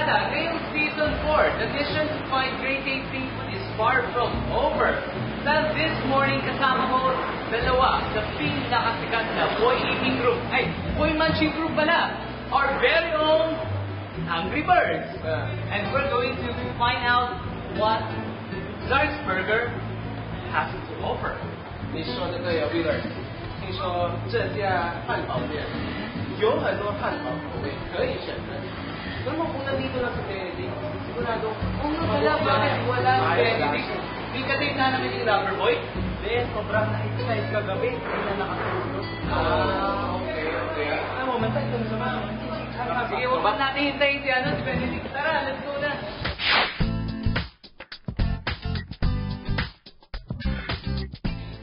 Barkada, ngayong Season 4, the mission to find great tasting food is far from over. Dahil this morning kasama ko dalawa sa pinakasikat na boy eating group. Ay, boy munching group pala. Our very own Hungry Birds. And we're going to find out what Zark's Burger has to offer. 你说的对啊 ，Wheeler。听说这家汉堡店有很多汉堡口味可以选择。那么kung nandito lang sa Benedict, sigurado Wala, bakit wala? Hindi ka din na namin yung Lover Boy? Hindi, sobrang na-excite kagabi. Hindi na nakatulog. Okay. Ano mo, mantay ko sa mga. Sige, huwag natin hintayin si Benedict. Tara, let's go na.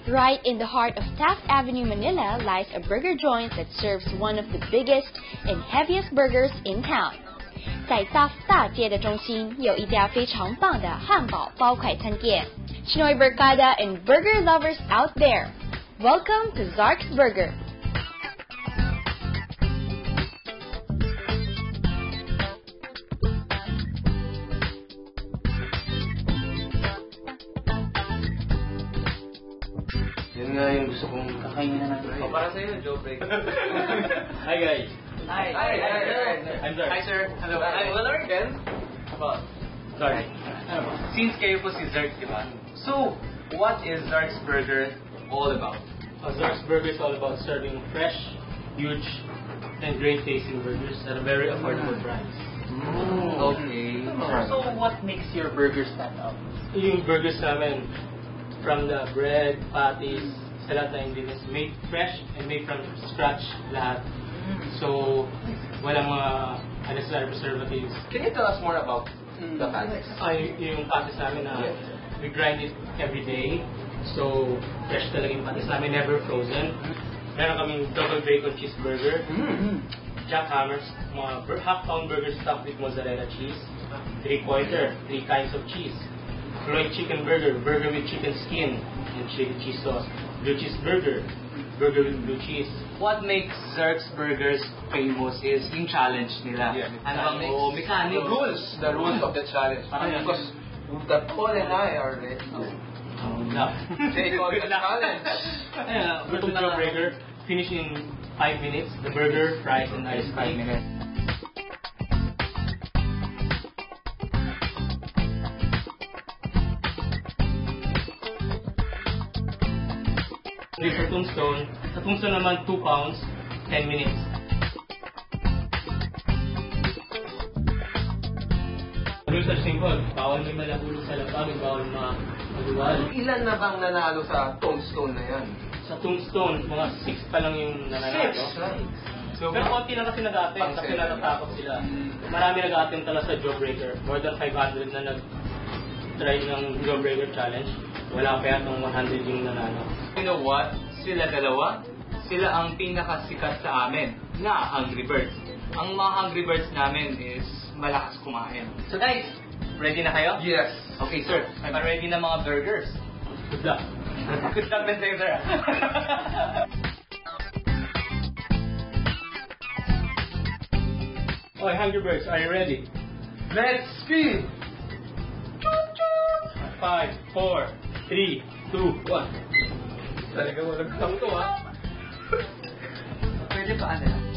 Right in the heart of Taft Avenue, Manila, lies a burger joint that serves one of the biggest and heaviest burgers in town. 在 Taft 大街的中心，有一家非常棒的汉堡包快餐店。Shinoy Barkada and burger lovers out there, welcome to Zark's Burger. Yun nga yung gusto kong kakainin na natin. Para sa'yo, Joe Break. Hi guys. Hi. I'm Zark. Hi, sir. Hello. I'm Willard. Ken. Zark. Since kayo po si Zark, di ba? So, what is Zark's Burger all about? Zark's Burger is all about serving fresh, huge, and great tasting burgers at a very affordable price. Okay. So what makes your burger stand out? Yung burgers namin, from the bread, patties, sa lahat na ingredients, made fresh and made from scratch lahat. So, walang mga unnecessary preservatives. Can you tell us more about the patties? Yung patties namin na we grind it every day. So, fresh talaga yung patties namin, never frozen. Meron kaming double bacon cheeseburger, jackhammers, mga half-pound burger stuffed with mozzarella cheese, 3/4, 3 kinds of cheese, Floyd chicken burger, burger with chicken skin and cheese sauce, blue cheese burger, burger with blue cheese. What makes Zark's Burgers famous is yung challenge nila. Ano bang mechanics? The rules of the challenge. Because the Paul and I are ready. Take on the challenge. Gutom na burger, finish in 5 minutes. The burger, fries, and ice 5 minutes. Sa Tombstone. Sa Tombstone naman, 2 pounds, 10 minutes. Rules are simple. Bawal may malahulog sa lapag, bawal maluwal. Ilan na bang nanalo sa Tombstone na yan? Sa Tombstone, mga 6 pa lang yung nananalo. So, pero konti lang kasi nag-attempt kasi natatakot sila. Marami nag-attempt talaga sa Jawbreaker. More than 500 na nag-try ng Jawbreaker challenge. Wala pa yatang 100 yung nanalo. You know what? Sila dalawa, sila ang pinakasikat sa amin na Hungry Birds. Ang mga Hungry Birds namin is malakas kumain. So guys, ready na kayo? yes. Okay sir, I'm ready na mga burgers. Good luck. Good luck din sa'yo sir. Okay, Hungry Birds, are you ready? Let's speed! 5, 4, 3, 2, 1. Talaga mo nagtap to ha? Pwede pa ano?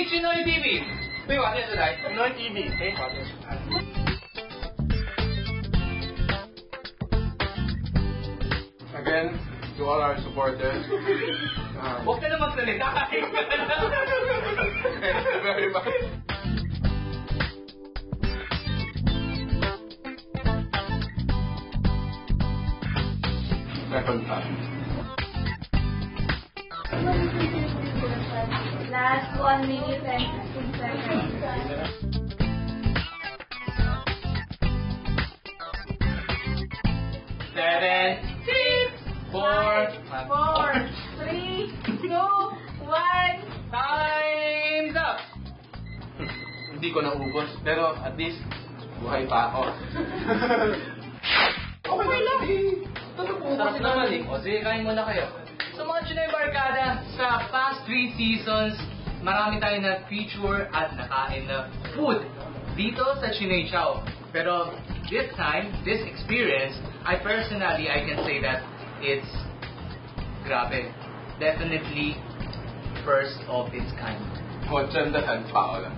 Chinoy TV，飞华电视台，Chinoy TV，飞华电视台。Again, to all our supporters. Huwag ka na magsalita. Thank you very much. Second time. Last 1 minute and 15 seconds. ko naubos. Pero at least, buhay pa ako. Okay lang. Sarap naman eh. O sige, kain muna kayo. So mga Chinoy Barkada, sa past 3 seasons, marami tayo na-feature at nakain na food dito sa Chinoy Chow. Pero this time, this experience, I can say that it's grabe. Definitely first of its kind. 我真的很饱了，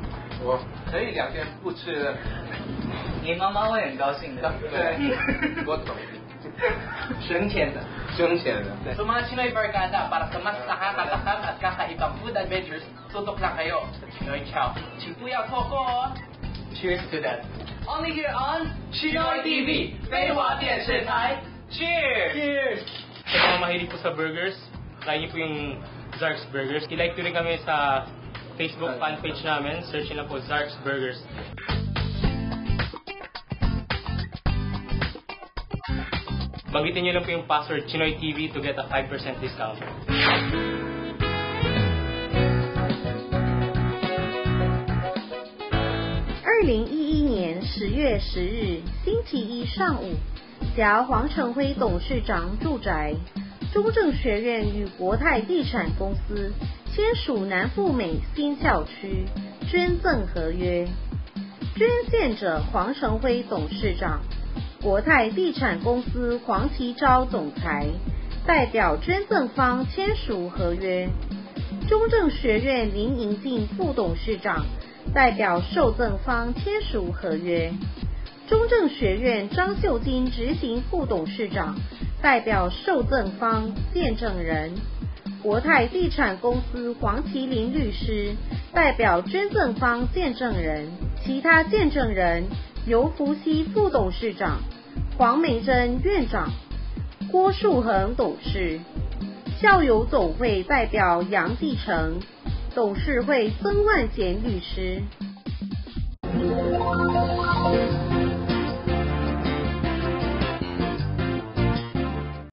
我可以2天不吃了。你妈妈会很高兴的。对，我懂。省钱的。省钱的。So mga Chinoy Barkada, para sa mas nakakatakam at kakaibang food adventures, tutok lang kayo sa Chinoy Chow. Chipuya Coco! Cheers to that. Only here on Chinoy TV, 飞华电视台. Cheers! Cheers! Sa mga mahilig po sa burgers, try niyo po yung Zark's Burgers. I-like nyo rin kami sa Facebook fan page namin. Search nyo lang po Zark's Burgers. Banggitin nyo lang po yung password Chinoy TV to get a 5% discount. 2011年10月10日星期一上午，辖黄成辉董事长住宅，中正学院与国泰地产公司签署南富美新校区捐赠合约，捐献者黄成辉董事长，国泰地产公司黄其昭总裁代表捐赠方签署合约，中正学院林银进副董事长代表受赠方签署合约，中正学院张秀金执行副董事长代表受赠方见证人，国泰地产公司黄麒麟律师代表捐赠方见证人，其他见证人尤福熙副董事长、黄美珍院长、郭树恒董事，校友总会代表杨继成，董事会曾万贤律师。